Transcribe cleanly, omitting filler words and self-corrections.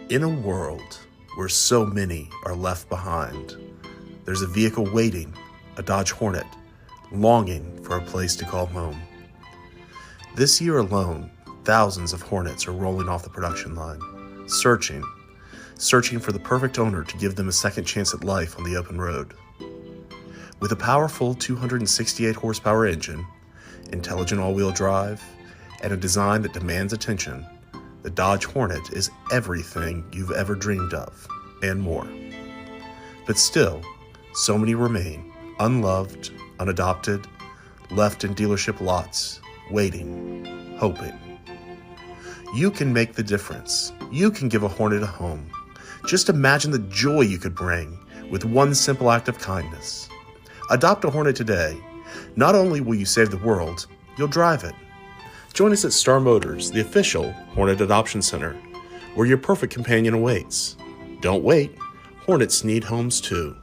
In a world where so many are left behind, there's a vehicle waiting, a Dodge Hornet, longing for a place to call home. This year alone, thousands of Hornets are rolling off the production line, searching for the perfect owner to give them a second chance at life on the open road. With a powerful 268 horsepower engine, intelligent all-wheel drive, and a design that demands attention, the Dodge Hornet is everything you've ever dreamed of, and more. But still, so many remain unloved, unadopted, left in dealership lots, waiting, hoping. You can make the difference. You can give a Hornet a home. Just imagine the joy you could bring with one simple act of kindness. Adopt a Hornet today. Not only will you save the world, you'll drive it. Join us at Starr Motors, the official Hornet Adoption Center, where your perfect companion awaits. Don't wait. Hornets need homes too.